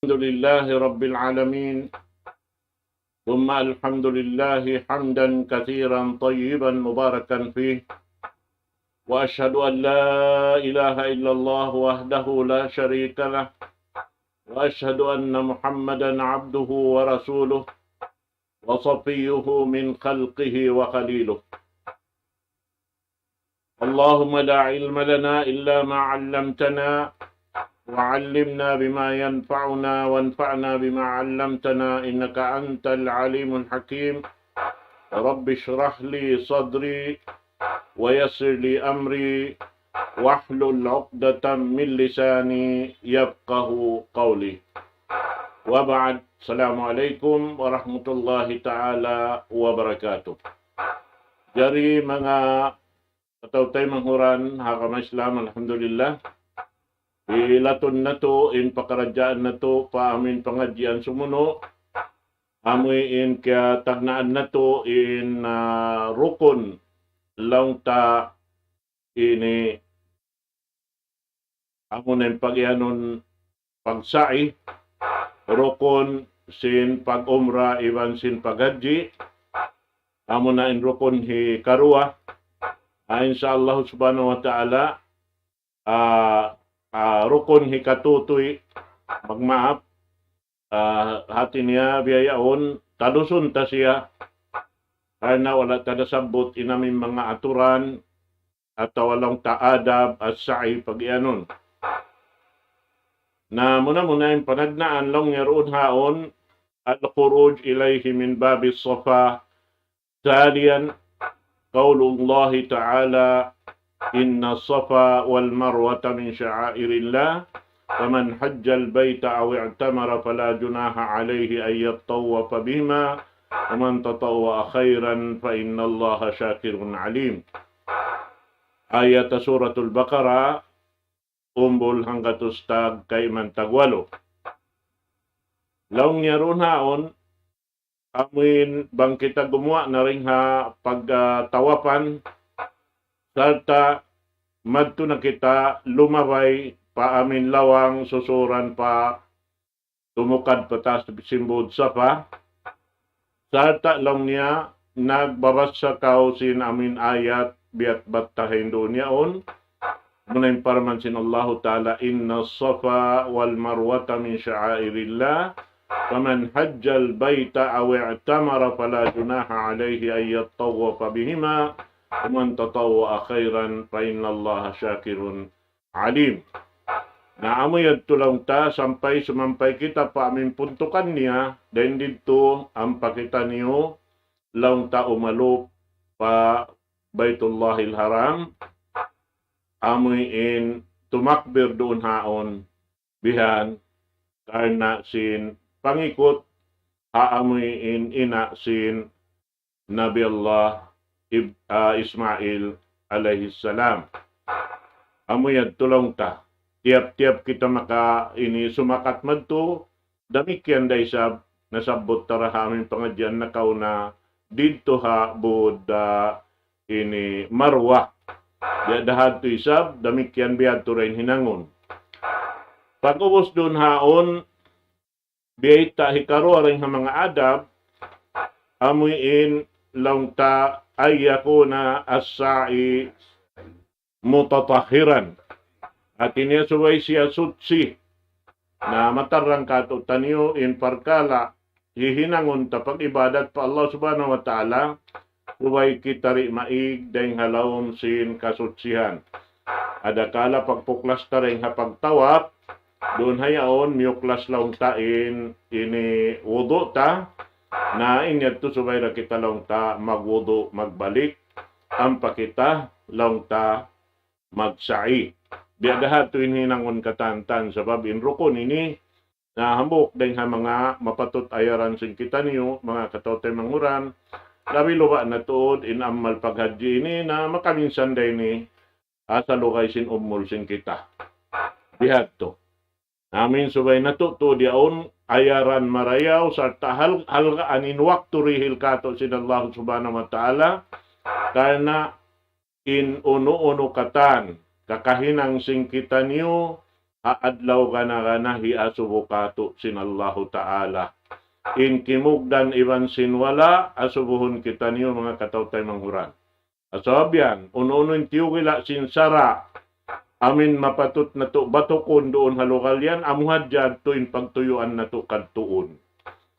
الحمد لله رب العالمين ثم الحمد لله حمدا كثيرا طيبا مباركا فيه وأشهد أن لا إله إلا الله وحده لا شريك له وأشهد أن محمدا عبده ورسوله وصفيه من خلقه وخليله اللهم لا علم لنا إلا ما علمتنا وعلمنا بما ينفعنا وانفعنا بما علمتنا إنك أنت العليم الحكيم رب اشرح لي صدري ويسر لي أمري واحلل عقدة من لساني يفقه قولي وبعد السلام عليكم ورحمة الله تعالى وبركاته. Jari mga katawtay manghuran hakama Islam, alhamdulillah. Ilaton na to, in pakaradyaan na to, paamin pangadyan sumuno. Amoy in kaya tagnaan na to, in rukon lang ta ini amo na yung pagyanon pagsai, rukon sin pag-umra, iban sin paghaji. Amo na in rukon hi karua. Inshallah subhanahu wa ta'ala, rukun hikatutoy magmaap hati niya biyayaon talusun ta siya karena wala tadasabot inamin mga aturan at walang taadab at sa'i pag-ianon na muna yung panagnaan lang yaroon haon al-khuruj ilayhi min babi safa thaniyan qaulullahi ta'ala إن الصفا والمروة من شعائر الله فمن حج البيت أو اعتمر فلا جناح عليه أن يطوف بهما ومن تطوع خيرا فإن الله شاكر عليم. آية سورة البقرة umbol hanggat ustag kay mantagwalo. Laong yaron haon amin bang kita gumawa na rin ha pagtawapan sarta madto na kita lumabay paamin lawang susuran pa tumukad patas simbod safa sarta lang niya nagbabasa kausin amin ayat biat battahin doon yaon muna yung paraman sin Allah Ta'ala inna safa wal marwata min sya'airillah faman hajjal bayta aw i'tamara fala junaha alayhi ay yattawafa bihima ومن تطوع خيرا فإن الله شاكر عليم. Na amoy tulong ta sampay sumampay kita pa amin puntukan niya then dito ang pakita niyo laong ta umalop pa Baitullahil Haram amoy in tumakbir doon haon bihan karna sin pangikot haamoy in ina sin Nabi Allah Ismail alaihi salam. Amoy tulong ta. Tiap-tiap kita maka ini sumakat madto damikyan day sab nasabot tara amin pangadyan na kauna didto ha boda ini marwa. Ya dahad to isab damikyan biadto rin hinangon. Pag-ubos doon haon biyay ta hikaro rin ha mga adab amoy in laong ta ay yakuna as-sa'i mutatahiran. At iniyasubay siya sutsi na matarang kato taniyo in parkala hihinangon ta pag-ibadat pa Allah subhanahu wa ta'ala subay kitari maig dahing halawom sin kasutsihan. Adakala pagpuklas ta rin ha pagtawap doon hayaon miyuklas laong tain ini wudu ta na inyat to subay ra kita lang ta magwudu magbalik ang pakita lang ta magsa'i. Biadahat to hinangon katantan sabab in rukun ini na hambok dahil ha mga mapatot ayaran sin kita niyo mga katotay manguran labi luba na tuod in amal paghaji ini na makaminsan day ni asa lukay sin umul sin kita. Bihat to. Amin subay natuto diaon ayaran marayaw sa halgaan in waktu rihil kato sin Allah subhanahu wa ta'ala karena in uno-uno katan kakahinang sing kita niyo haadlaw kana hiasubo kato sinallahu ta'ala. In kimugdan iban sinwala, asubuhon kita niyo mga katawtay manghuran. Asabyan, uno-uno tiyugila sinsara, amin mapatut na to batukon doon halukalyan, amuhad dyan tuin pagtuyuan na to kadtuon.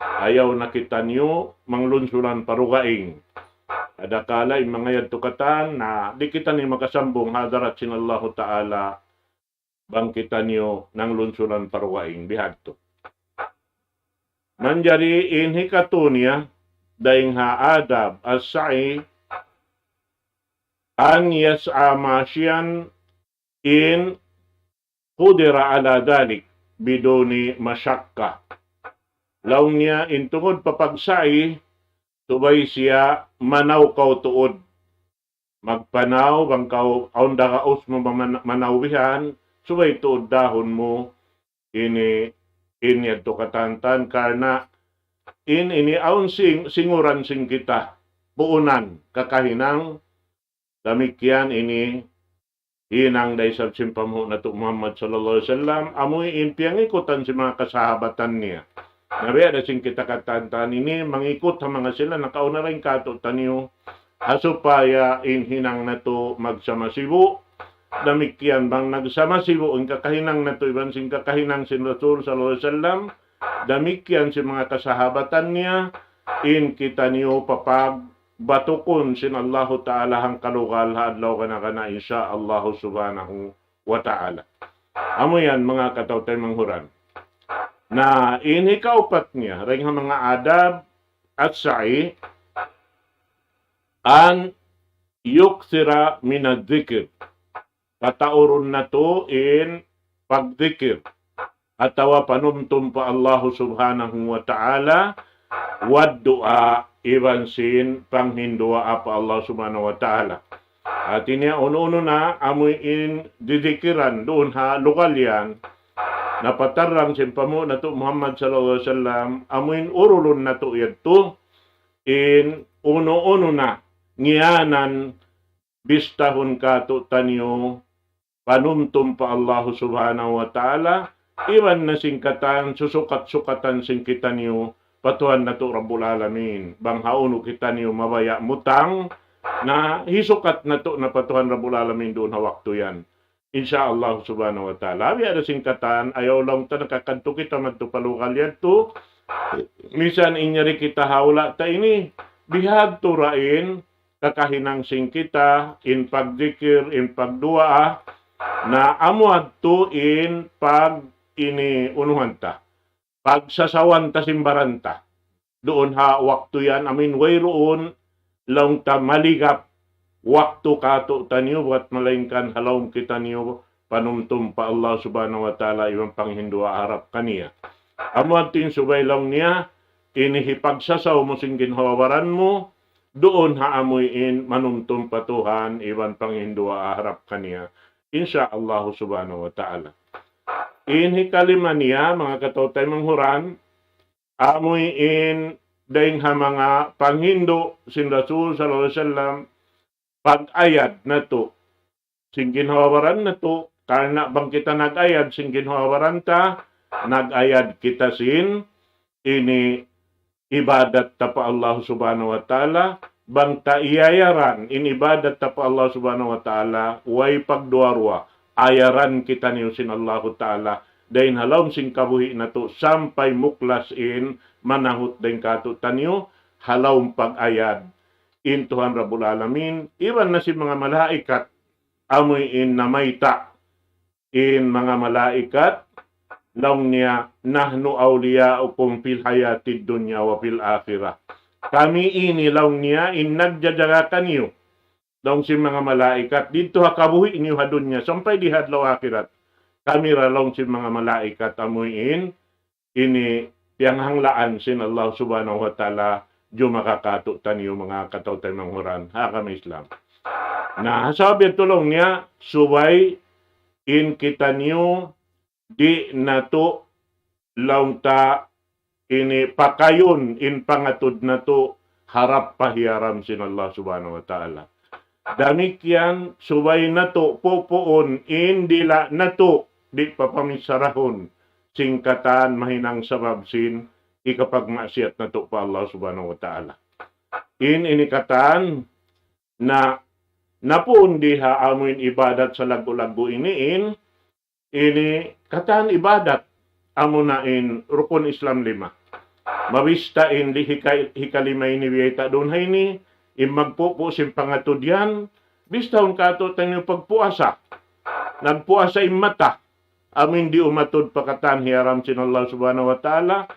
Ayaw nakita niyo, manglunsuran parugaing. Adakala yung mga yadtukatan na di kita ni makasambong hadarat sinallahu ta'ala, bangkitan niyo ng lunsuran parugaing bihadto. Manjari in hikatunya daing haadab as-sa'i an yas'a masyan in qudira ala dalik biduni masyakka. Laung niya in tungod papagsa'i subay siya manaw kaw tuod. Magpanaw bang kaw aun dakaos mo manawbihan subay tuod dahon mo ini yadto katantan karena ini aun singuran sing kita puunan kakahinang damikyan ini hinang day sab simpamho na to Muhammad sallallahu alaihi wasallam amoy impiyang ikutan si mga kasahabatan niya. Nabi ada sing kita katantan ini mangikot sa mga sila nakauna rin kato taniyo hasupaya hinang na to magsama sibu. Damikyan bang nagsama sibo ang kakahinang na to iban sing kakahinang sin Rasul sallallahu alaihi wasallam damikyan si mga kasahabatan niya in kita niyo papag batukon sin Allahu Ta'ala hang kalugal hadlaw kana insya Allah subhanahu wa ta'ala. Amo yan mga katawtay manghuran na inikaupat niya ring mga adab at sa'i an yuksira minadzikir. Katauron na to in pagdikir. Atawa panumtum pa Allah subhanahu wa ta'ala wad doa iban sin panghindua pa Allah subhanahu wa ta'ala. At ini uno-uno na amoy in didikiran doon ha lokal yan na patarang simpamo na to Muhammad sallallahu alaihi wasallam amoy urulon na to yadto in uno-uno na ngiyanan bistahon ka to tanyo panumtum pa Allah subhanahu wa ta'ala, iwan na singkatan, susukat-sukatan singkitan niyo, patuhan na to Rabbul Alamin. Bang hauno kita niyo mabaya mutang, na hisukat na to na patuhan Rabbul Alamin doon hawakto yan. Insya Allah subhanahu wa ta'ala. Abi ada singkatan, ayaw lang ta nakakanto kita magtupalukal yan to. Misan inyari kita hawla ta ini, bihag turain, kakahinang singkita, in pagdikir, in pagdua, na amuad to in pag ini unuhan ta. Pagsasawan ta simbaranta. Doon ha waktu yan amin way roon lang ta maligap waktu kato tanyo buat malaingkan halawm kita niyo panumtum pa Allah subhanahu wa ta'ala ibang panghindua harap kaniya. Amuad tin subay lang niya inihipagsasaw mo sing ginhawaran mo doon ha amuyin manumtum patuhan ibang panghindua harap kaniya. Insya Allah subhanahu wa ta'ala. Inhikalima niya, mga katotay manghuran, amoy in daing ha mga panghindo sin Rasul sallallahu alaihi wasallam pag-ayad na to. Sing ginhawaran na to, karena bang kita nag-ayad, sing ginhawaran ta, nag-ayad kita sin, ini ibadat ta pa Allah subhanahu wa ta'ala, bang ta iyayaran in ibadat ta pa Allah subhanahu wa ta'ala way pagduarwa ayaran kita niyo sin Allah ta'ala dahin halawm sing kabuhi na to sampay muklas in manahut din kato tanyo halawm pag-ayad in Tuhan Rabbul Alamin iwan na si mga malaikat amoy in namayta in mga malaikat laung niya nahnu awliyaukum fil hayatid dunya wa fil akhirah. Kami inilaw niya in nagdadagakan niyo. Daong si mga malaikat, dito hakabuhi niyo hadun niya, sampay di hadlaw akirat. Kami ralong si mga malaikat amuin, ini yang hanglaan sin Allah subhanahu wa ta'ala, diyo makakato taniyo mga katawtay manghuran, kami Islam. Na sabi tulong niya, subay in kita niyo, di nato laung ta ini pakayon in pangatud na to harap pahiaram sin Allah subhanahu wa ta'ala. Damikyan subay na to popoon in dila na to di papamisarahon, singkatan mahinang sababsin, ikapag maksiat na to pa Allah subhanahu wa ta'ala. Inikatan na napuon diha amin ibadat sa lago-lago ini katan ibadat amunain rukun Islam 5. Mawistain di hikalimay ni Vieta doon hay ni imagpupo sim pangatudyan bistaon kato tayo pagpuasa. Nagpuasa mata amin di umatod pakatan hiaram sin Allah subhanahu wa ta'ala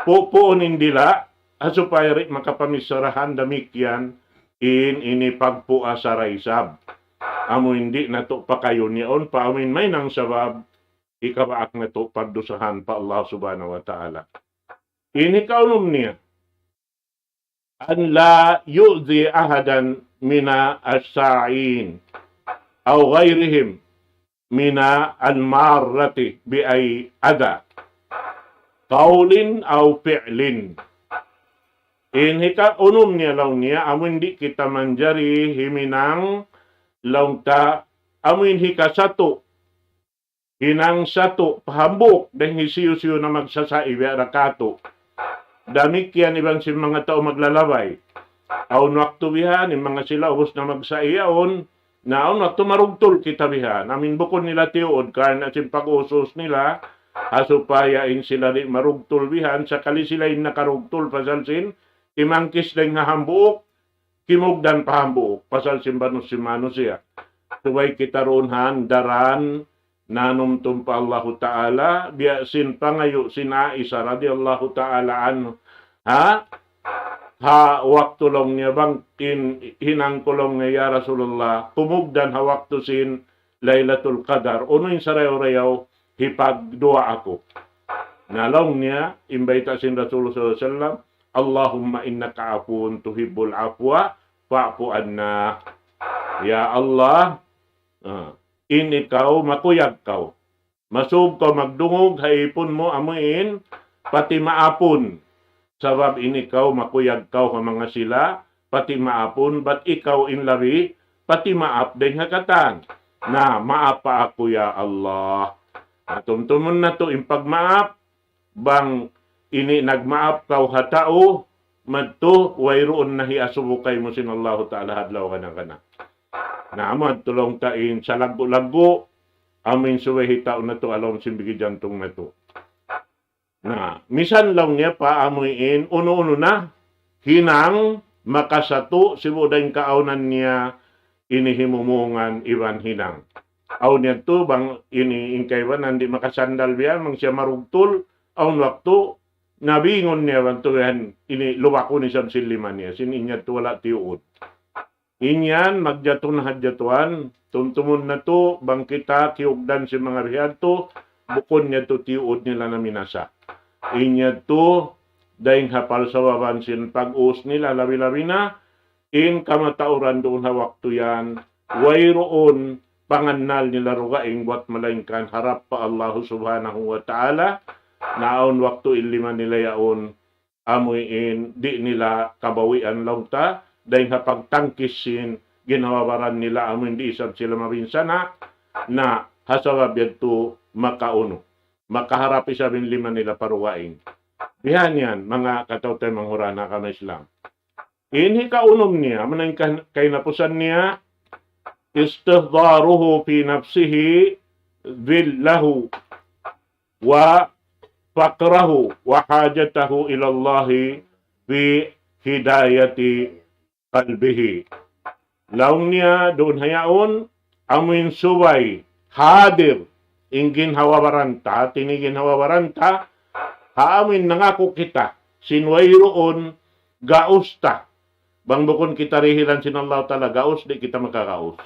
pupuunin dila asupaya rin makapamisarahan damikyan ini pagpuasa raisab. Amo hindi na to pa kayo niyon pa amin may nang sabab ikabaak na to pagdusahan pa Allah subhanahu wa ta'ala. Ini kaunom niya an la yu'zi ahadan mina as-sa'in aw ghairihim mina al-marrati bi ay ada qawlin aw fi'lin. Ini kaunom niya law niya amin di kita manjari himinang law ta amin hika sato hinang sato pahambok dahil hisiyo-siyo na magsasaiwi rakato. Damikyan ibang si mga tao maglalabay. Aun waktu bihan, mga sila ubos na magsaiyaon, na aun waktu marugtol kita bihan. Amin bukod nila tiyood, karena si pag-usos nila, asupayain sila rin marugtol bihan, sakali sila yung nakarugtol pasalsin, imangkis na nga hambuok, kimugdan pa hambuok, pasalsin banus-manus siya. Subay kita roonhan, daran, nanumtum pa Allah Ta'ala biasin pangayo sina Aisha radhiyallahu ta'ala anhu waktu long niya bang hinang kulong niya ya Rasulullah kumugdan waktu sin Lailatul Qadar uno yung sarayaw-rayaw hipagdua ako nalong niya imbayta sin Rasulullah sallallahu Allahumma innaka afuun tuhibbul afwa fa'fu anna ya Allah ikaw makuyag kaw. Masub ka magdungog haipon mo amuin pati maapon. Sabab ikaw makuyag kaw ka mga sila pati maapon but ikaw inlabi pati maap din hakatan. Na maapa ako ya Allah. Natumtumon na to impag maap bang ini nagmaap kaw hatao madto wayroon nahi asubukay mo sin Allah Ta'ala hadlaw kana. Naamad tulong tain sa lago-lago amin suway tao na to along simbigi jantong na to. Na misan lang niya pa amuin uno-uno na hinang makasato si budayng kaaunan niya inihimumungan iwan hinang. Aw niya to bang iniingkaywan hindi makasandal biyan mang siya marugtol awn waktu nabingon niya bang to yan ini luwako ni samsiliman niya sininya to wala tiuod. Inyan, magjaton na hadjatuan, tuntumun na to, bang kita kiugdan si mga riyato, bukod niya to tiuod nila na minasa. Inya to, dahing hapal sa wabansin pag-us nila, labi-labi na, in kamatauran doon hawak to yan, wayroon panganal nila rugaing wat malaingkan harap pa Allah subhanahu wa ta'ala, naon waktu iliman nila yaon, amuin, di nila kabawian lang ta, dahil kapag tangkisin, ginawawaran nila amin di isab sila mabinsana na hasawab yato makauno. Makaharapi sa binlima nila paruwaing. Dihan yan, mga katawtay manghurana kama Islam. Ini kaunom niya, manang kainapusan niya, istihdaruhu fi nafsihi dhillahu wa faqrahu wa hajatahu ilallahi fi hidayati qalbihi. Laong niya doon hayaon, amin subay, hadir, ingin hawawaranta, tinigin hawawaranta, haamin nangako kita, sinwayroon, gausta. Bang bukon kita rihilan sin Allah Ta'ala, gaus, di kita makagaus.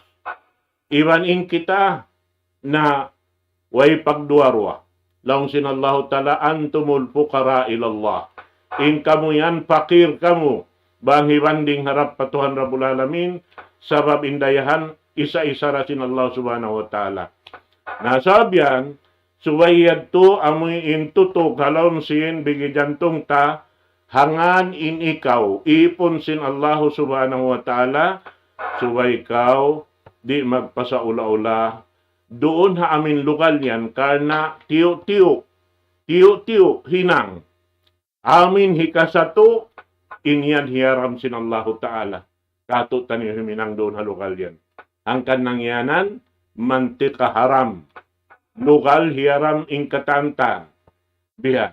Iwanin kita na way pagduarwa. Laong sin Allah Ta'ala, antumul fuqara ilallah. In kamu yan, fakir kamu. Bang hibanding harap patuhan Rabbul Alamin, sabab indayahan, isa-isa rasin Allah subhanahu wa ta'ala. Nasabyan, suwayad to amoy intuto kalon sin bigi jantong ta, hangan in ikaw, ipon sin Allah subhanahu wa ta'ala, suway ikaw, di magpasaula-ula, doon ha amin lugal yan karna tiyo-tiyo hinang amin hikasato inyan hiyaram sinallahu ta'ala kato tani himinang doon ha lugal yan ang kanang yanan mantika haram lugal hiyaram ingkatanta biha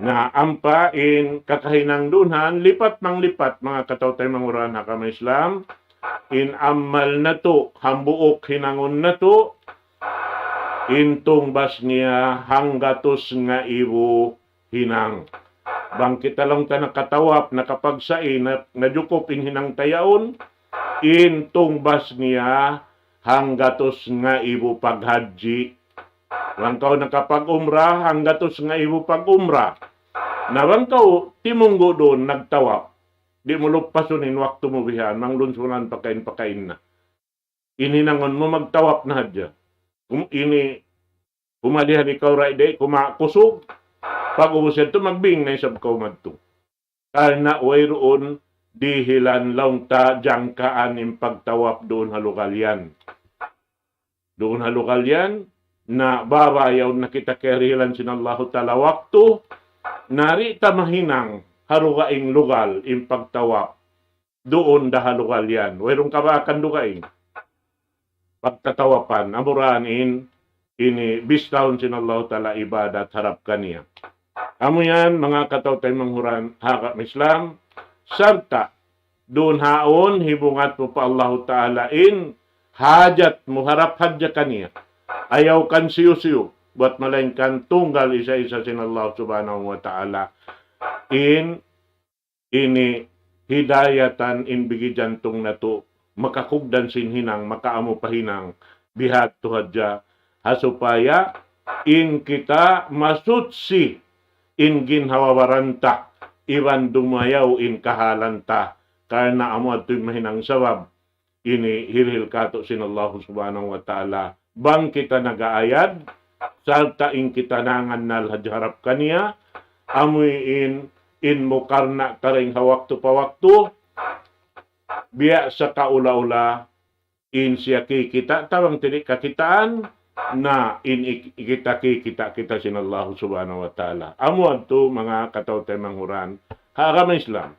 na ampa in kakahinang dunhan lipat mang lipat mga katawtay manguran hakam Islam in amal na to hambuok hinangon na to intong bas niya hanggatos nga ibo hinang bang kita lang ta nakatawap nakapagsain na nadukop in hinang tayaon intong bas niya hanggatos nga ibo paghadji Langkaw nakapag-umrah, hanggatos nga ibo pag-umrah. Nabangkaw, timunggo doon, nagtawap. Di mo lupasunin, waktu mo bihan, manglunsunan pakain-pakain na. Ininangon mo, magtawap na hadya. Kumadihan ikaw raide, kumakusog. Pag-ubusin to, magbing na isab kaw madto. Karna, wayroon, dihilan laong ta, jangkaan yung pagtawap doon halukalyan. Doon halukalyan, na babayaw na kita kerilan sinallahu ta'ala waktu nari ta mahinang harugaing lugal in pagtawap doon da halugal yan wairong kabakan dugaing pagtatawapan amuranin ini bistahon sinallahu ta'ala ibadat harap kaniya amo yan mga katawtay manghuran hakam Islam sarta doon haon hibungat mo pa Allahu ta'ala in hajat mo harap hadya kaniya ayaw kan siyo-siyo, buat melainkan tunggal isa-isa sin Allah subhanahu wa ta'ala. Ini hidayatan in bigi jantung na to, makakugdan sin hinang, makaamo pahinang, bihat tuhadja, hasupaya, in kita masutsi, in ginhawawaranta, iwan dumayaw in kahalanta, karena amo ato'y mahinang sawab, ini hilhil kato sin Allah subhanahu wa ta'ala, bang kita nagaayad, salta in kita nangan nal hadharap kaniya, amoy in mukarna taring hawakto pawakto, biya sa kaula-ula, in siya kita, tawang tinik kakitaan, na in kita sinallahu subhanahu wa ta'ala. Amo adto mga katawtay manghuran, hakam Islam.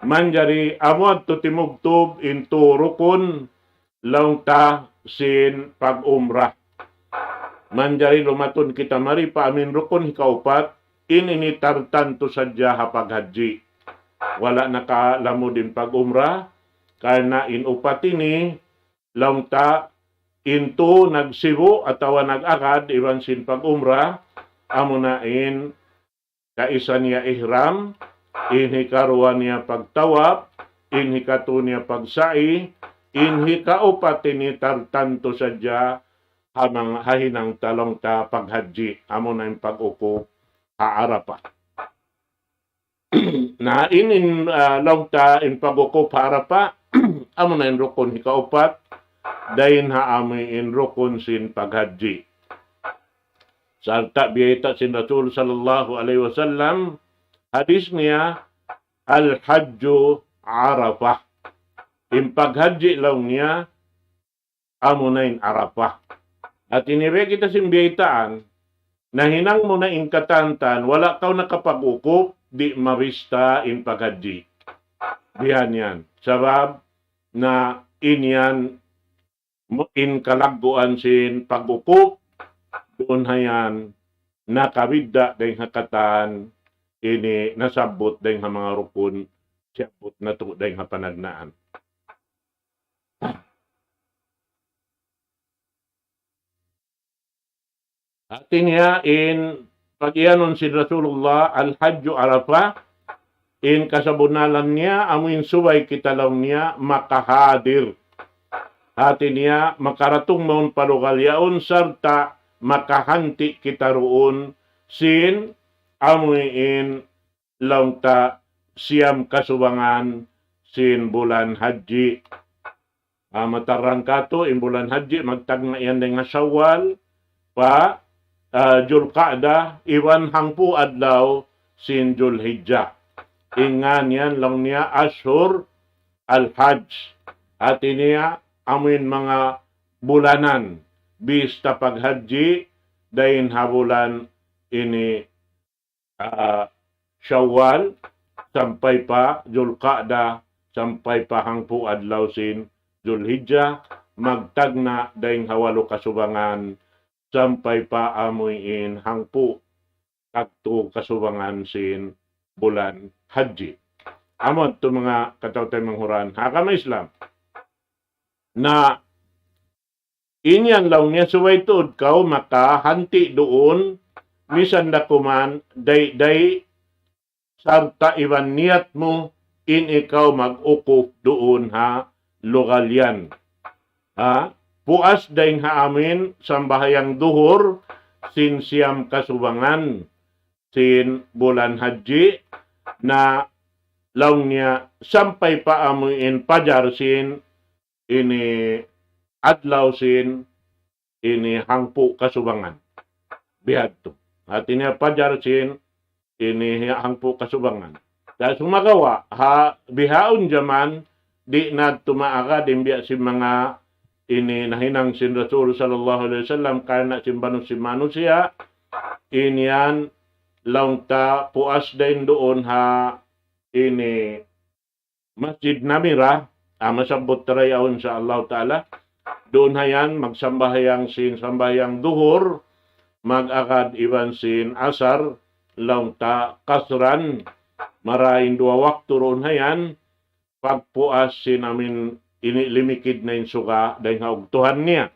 Manjari, amo adto timugtub into rukun, laong ta, sin pag-umrah. Manjari lumatun kita mari pa amin rukun hikaupat initartan to sadya hapag-hadji. Wala nakalamo din pag-umrah karena inupat ini laong ta into nagsibo atawa nag-akad iwan sin pag-umrah amo na in kaisa niya ihram inhikaruan niya pagtawap inhikato niya pagsai inhi kaupat ni tartanto sadya hamang hahinang talong ta paghadji amo na yung pag-uko haarapa. Na inin long ta in pag-uko haarapa amo na yung rukun hikaupat dahin haami in rukun sin paghadji. Salta biyata sin Rasul sallallahu alaihi wasallam hadis niya al-hajju arafah. Impaghadji lang niya, amo na in Arafah. At inibe kita simbiyaitaan, na hinang mo na in katantan, wala kaw nakapag-ukop, di mabista in paghadji. Bihan yan. Sabab na inyan in kalagguan sin pag-ukop, doon hayan nakabidda dahil hakatan, ini nasabot dahil mga rukun, siyabot na to dahil hapanagnaan. Atin niya in pag-ianon si Rasulullah al-Hajju Arafah in kasabunalan niya amuin suway kita lang niya makahadir. Atin niya makaratong maun palugalyaon sarta makahanti kita roon sin amuin lang ta siyam kasubangan sin bulan haji. Matarang kato in bulan haji magtagna yan nga Syawal pa Julqa'dah, iwan hangpu adlaw sin Julhijjah. Ingan yan lang niya Ashur al-Hajj. At niya amin mga bulanan bista paghaji dahin habulan ini Syawal sampai pa Zulqa'dah sampai pa hangpu adlaw sin Zulhijjah magtagna dahin hawalo kasubangan sampai pa amuin hangpu kakto kasubangan sin bulan haji. Amon to mga katawtay manghuran hakama Islam na inyan law niya suway tuod kaw makahanti doon misan dakuman day sarta iban niyat mo in ikaw mag-ukop doon ha lokal yan. Puas daing haamin sambahayang duhur sin siyam kasubangan sin bulan haji na law niya sampai pa amuin pajar sin ini adlaw sin ini hangpu kasubangan. Bihadto. At ini pajar sin ini hangpu kasubangan. Dahil sumagawa, bihaon jaman, di na tumaaga din biya si mga ini nahinang sin Rasul sallallahu alaihi wasallam karena simbanus si manusia inian launta puas din doon ha ini Masjid Namira masabot tarayaon sa Allah Ta'ala doon hayan magsambahayang sin sambahayang duhur mag-akad iban sin asar launta kasran marahin dua waktu roon hayan pagpuas sin amin ini limikid na insuka dahil haugtuhan niya.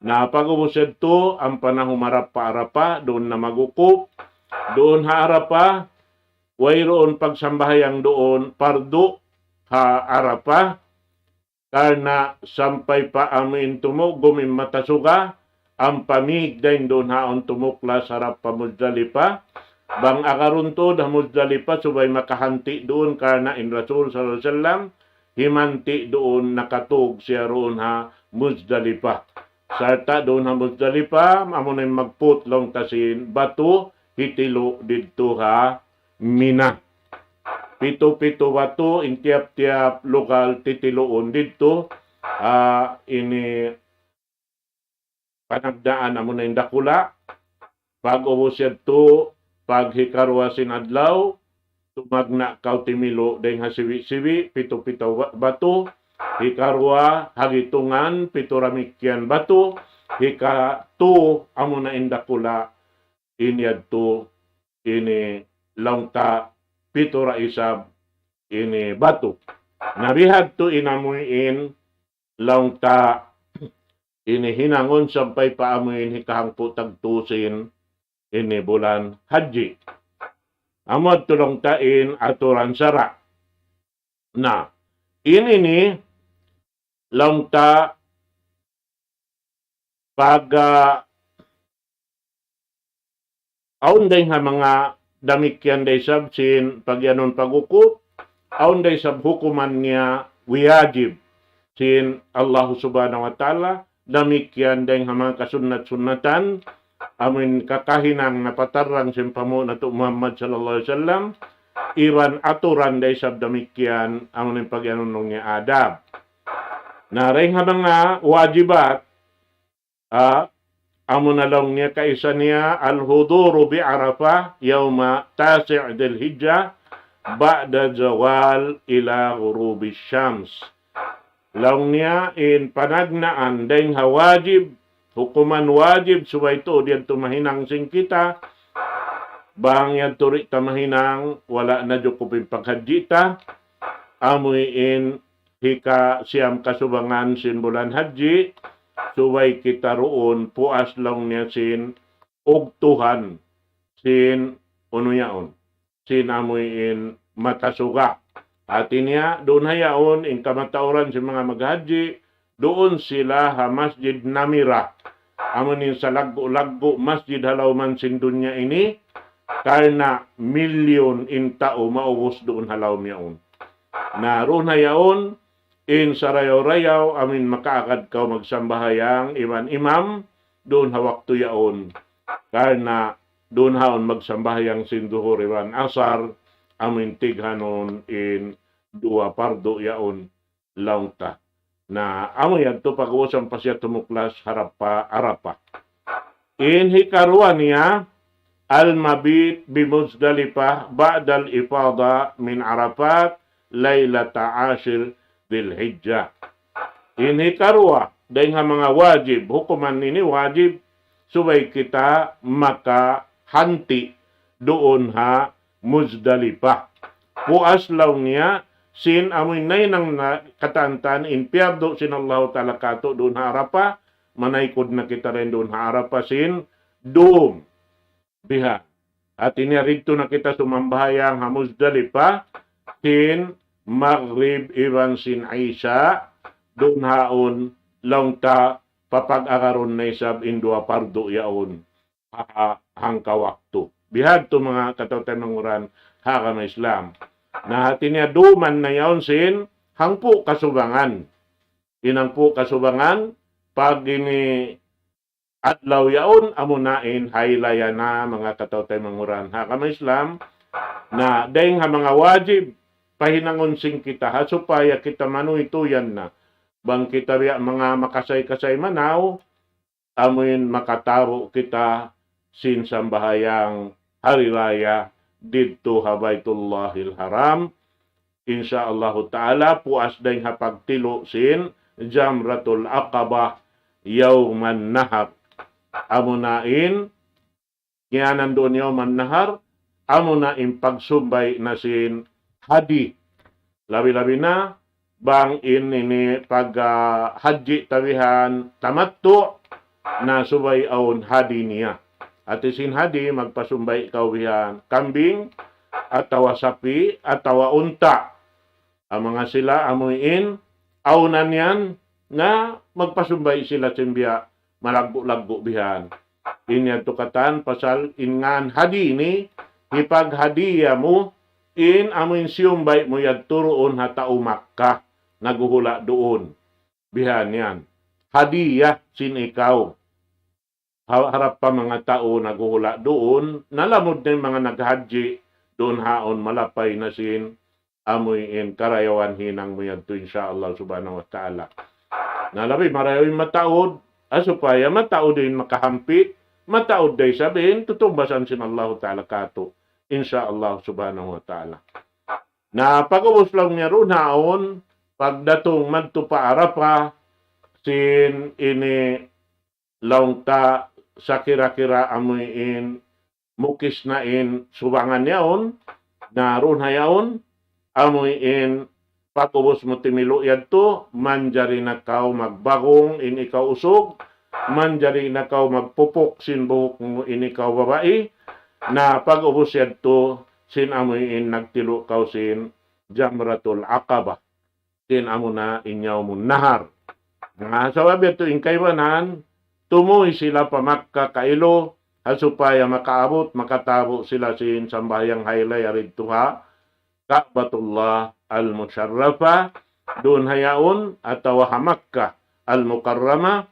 Na pag-ubusad to, ang panahon marap pa arapa, doon na magukop, doon haarapa, wayroon pagsambahayang doon, pardo, haarapa, karena sampai pa amin tumo, gumim matasuga, ang pamig dahil doon haon tumukla sarap pa Muzdalipa, bang akarun to, da Muzdalipa, subay makahanti doon, karena in Rasul sallallahu alaihi wasallam, himanti doon nakatug siya roon ha Muzdalipa. Sarta doon ha Muzdalipa, amo na magput long tasin bato, hitilo dito ha Mina. Pito-pito bato, in tiap-tiap lokal titiloon dito, ini panagdaan amo na indakula, pag-ubos to, paghikarwa sin adlaw, tumagna kaw timilo dahil hasiwi-siwi, pito-pito bato, hikarwa, hagitungan, pituramikyan bato, hikatu, amo na indakula, inyad to, ini launta, pitura isab, ini bato. Nabihad to inamuin, launta, ini hinangon sampai paamuin hikahangpo tagtusin, ini bulan haji. Amod tulong tain aturan sara. Na, ini ni langta pag aun day ha mga damikyan day sab sin pagyanon pagukop, aun day sab hukuman niya wiyajib sin Allah subhanahu wa ta'ala, damikyan day ha mga kasunat-sunatan, amin kakahinang napatarang simpamo na to Muhammad sallallahu alaihi wasallam iwan aturan day sab damikyan ang pagyanunong niya adab. Naring ha mga wajibat amo na lang niya kaisa niya al-huduru bi Arafah yawma tasi' del hijjah ba'da zawal ila ghurubi syams. Lang niya in panagnaan day ha wajib hukuman wajib subay to diyan tumahinang sing kita bang yan turi tamahinang wala na jukupin paghadjita amuin hika siyam kasubangan sin bulan haji subay kita roon puas lang niya sin ugtuhan sin unuyaon sin amuin matasuga atin niya doon hayaon in kamatauran si mga maghaji doon sila ha Masjid Namira. Amunin sa laggo masjid halawman sin dunya ini karena milyon in tao maubos doon halaw miyaon. Naroon hayaon in sarayaw-rayaw amin makaagad ka magsambahayang iman imam doon hawak tuyaon. Karena doon haon magsambahayang sin duhur iwan asar amin tighanon in dua pardo yaon launta. na amo yan to pag-uusam pa siya tumuklas harap pa arapa. In hikarwa niya al-mabit bimuzdalifah ba'dal ifada min Arafat laylata ashir Dhul-Hijjah. In hikarwa dahil nga mga wajib, hukuman nini wajib subay kita makahanti doon ha Muzdalifah. Puas law niya sin amoy nay nang katantan in piabdo sin Allah Ta'ala kato doon ha Arafah, manaykod na kita rin doon ha Arafah sin doon biha. At inirito na kita sumambahayang ha Muzdalifah sin Maghrib iwan sin Aisha doon haon lang ta papag-agaron na isab indua pardo yaon hangka waktu. Bihag to mga katawtay manguran haka na Islam. Na hatinya duman na yaon sin hangpo kasubangan. Inangpo kasubangan pag ini adlaw yaon amunain haylaya na mga katawtay manguran haka na Islam na dahil nga mga wajib pahinangon sing kita supaya kita manuituyan na bang kita biya mga makasay-kasay manaw amuin makataro kita sin sambahayang hari raya didto ha Baitullahil Haram insyaallah taala puas dayng hapagtilo sin Jamratul Aqabah yauman nahar amunain kianan doon yauman nahar amunain pagsumbay na sin hadi labi-labi na bang ini pag haji tawihan tamattu na subay aon hadi niya. At isin hadi magpasumbay kawihan kambing atawa sapi atawa unta. Ang mga sila amuin aunan yan na magpasumbay sila simbiya malagbo-lagbo bihan. Inya tukatan pasal ingan hadi ni ipag hadiya mo in amuin siyumbay mo yad turoon hata umakka naguhula doon. Bihan yan. Hadiyah sin ikaw. Harap pa mga tao naguhula doon. Nalamod na yung mga naghaji doon haon malapay na sin amoy in karayawan hinang mo yan to insyaallah subhanahu wa ta'ala. Nalabi maraming mataod asupaya mataod din makahampi mataod day sabihin tutumbasan sin Allah ta'ala kato insyaallah subhanahu wa ta'ala. Na pag-ubos lang niya ron haon pagdatong madto pa Arafah sin ini laung ta sa kira-kira amuin mukis na in subangan yaon na ron hayaon amuin pag-ubos mo timilo yadto manjari na kaw magbagong in ikaw usog manjari na kaw magpupok sin buhok mo in ikaw babae na pag-ubos yadto sin amuin nagtilo kaw sin Jamratul Aqabah sin amo na inyaw mo nahar. Nga sawabi ito inkaywanan, tumoy sila pa Makka kailo, supaya makaabot, makatabo sila sin sambayang haylay aridto ha, Ka'batullah al-Musharrafa, doon hayaon, atawa ha Makka al-Mukarrama,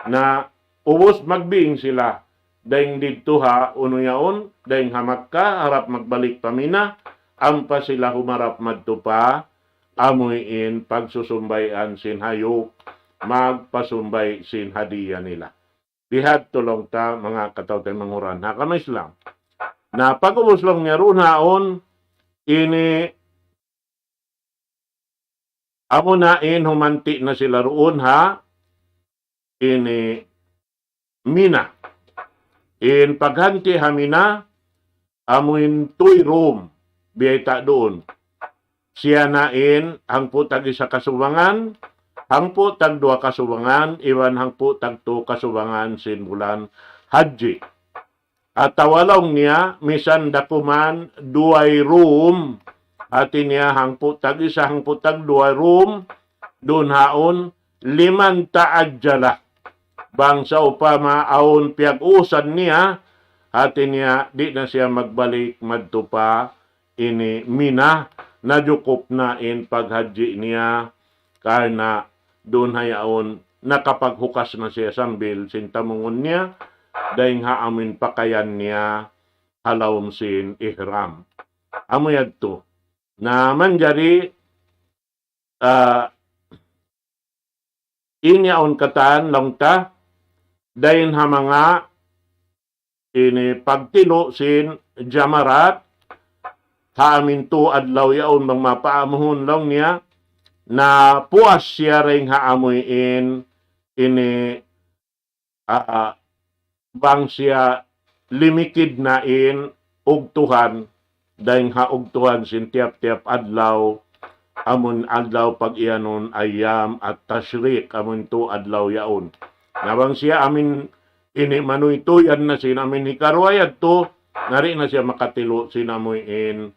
na ubos magbiing sila, dahing dito ha, uno yaon, dahing ha Makka, harap magbalik pamina, ampa sila humarap madto pa, amuin pagsusumbayan sin hayop, magpasumbay sin hadiya nila. Bihad tulong ta mga katawtay manguran ha kama Islam. Na pag-ubos lang niya ron haon, ini amunain humanti na sila roon ha, ini Mina. In paghanti ha Mina, amuin tuy room, biyay doon. Siya nain hangpo tag isa kasubangan, hangpo tag dua kasubangan, iwan hangpo tag tu kasubangan sin bulan haji. At tawalong niya, misan dakuman duay room, at niya hangpo tag isa, hangpo tag duay room, doon haon, 5 taadjala. Bangsa upama aon piag-usan niya, at niya di na siya magbalik madtupa ini Mina, nadukop na in paghaji niya karena doon hayaon nakapaghukas na siya sambil sintamungon niya dahil haamin pakayan niya halawom sin ihram. Amoyad to na manjari inyaon katan lang ta, dahin ha mga ini pagtilo sin jamarat, haamin to adlaw yaon bang mapaamuhon lang niya, na puas siya ring haamuin ini bang siya limited na in ugtuhan, dahil haugtuhan sin tiap-tiap adlaw, amun adlaw pag iyanon ayam at tashrik, amun to adlaw yaon. Nabang siya amin ini manuy tuyan na sinamin hikarwayad to, nari na siya makatilo sinamuin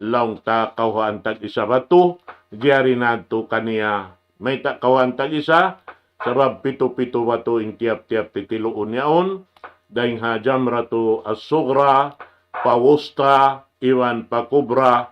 laong ta kawan tag isa bato, diari na to kaniya may ta kawan tag isa, sabab pito-pito bato in tiap-tiap titiloon yaon, dahil ha jamratu as-sugra, pawusta, iwan pakubra,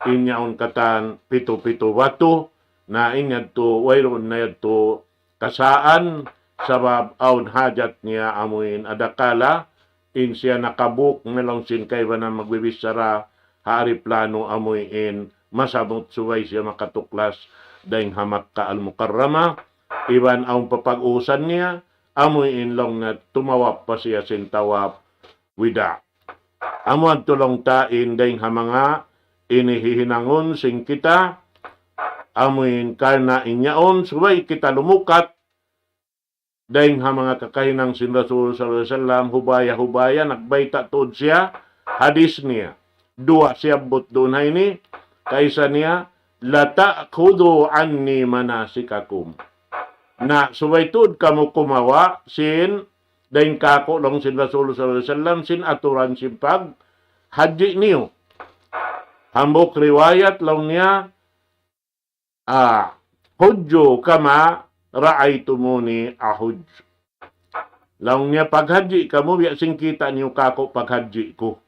inyaon katan pito-pito bato, na inyad to, wayron na yad to kasaan, sabab aun hajat niya amuin adakala, in siya nakabuk melong sin kayba na magbibisara, hari plano amuin masabot suway siya makatuklas, dahil hamak ka al-mukarrama, iban aun papag-usan niya, amuin lang na tumawap pa siya sin tawap wida. Amuan tulong tain dahil hamanga inihihinangon sing kita, amuin karna inyaon, suway kita lumukat, dahil hamanga kakahinang sin Rasul sallallahu alaihi wasallam, hubaya-hubaya, nagbayta tuod siya, hadis niya, dua siya but doon ini, kaysa niya, lata kudu anni manasikakum. Na suway tuod kamo kumawa, sin, dahil kako lang sin Rasul sallallahu alaihi wasallam, sin aturan sin pag, haji niyo. Hambok riwayat lang niya, hudyo kama, ra'aytumuni ahuj. Laong niya paghaji kamo, biya sing kita niyo kako paghaji ko.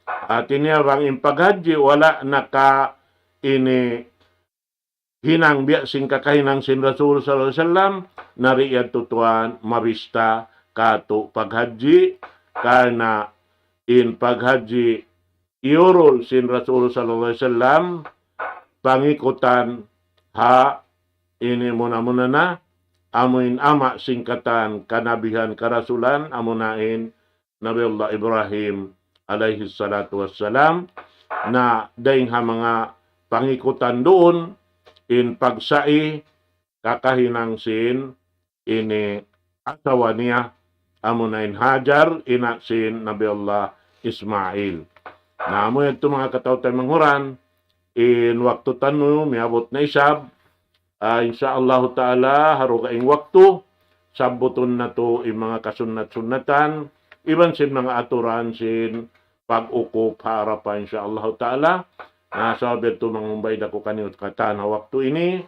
At niya bang in paghaji, wala naka ini hinang biya sing kakahinang sin Rasul sallallahu alaihi wasallam, nariyad tutuan mabista kato paghaji, karena in paghaji iurol sin Rasul sallallahu alaihi wasallam, pangikutan ha ini muna-muna na, amuin ama singkatan kanabihan karasulan, amunain Nabi Allah Ibrahim alaihi salatu wassalam, na dahing ha mga pangikutan doon, in pagsai, kakahinang sin, ini asawa niya, amunain Hajar, ina sin Nabi Allah Ismail. Na amo ito mga katawtay manghuran, in waktu tanu, miabot na isab, insyaallah ta'ala, harugaing waktu, sabuton na to yung mga kasunat-sunatan, iban sin mga aturan sin pag-ukop harapan insyaallah ta'ala, na sabi ito mga mumbay na ko kaniut katan na waktu ini,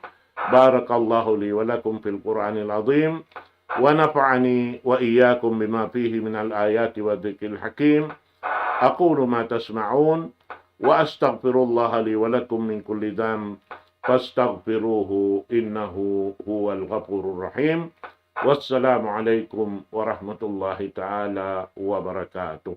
barakallahu li walakum fil Qur'anil azim, wa nafa'ani wa iyyakum bima fihi minal ayati wa dhikril hakim, aqulu ma tasma'un, wa astaghfirullah li walakum min kulli dhanb, fastaghfiruhu innahu huwal ghafurur rahim. Wassalamu alaikum warahmatullahi ta'ala wabarakatuh.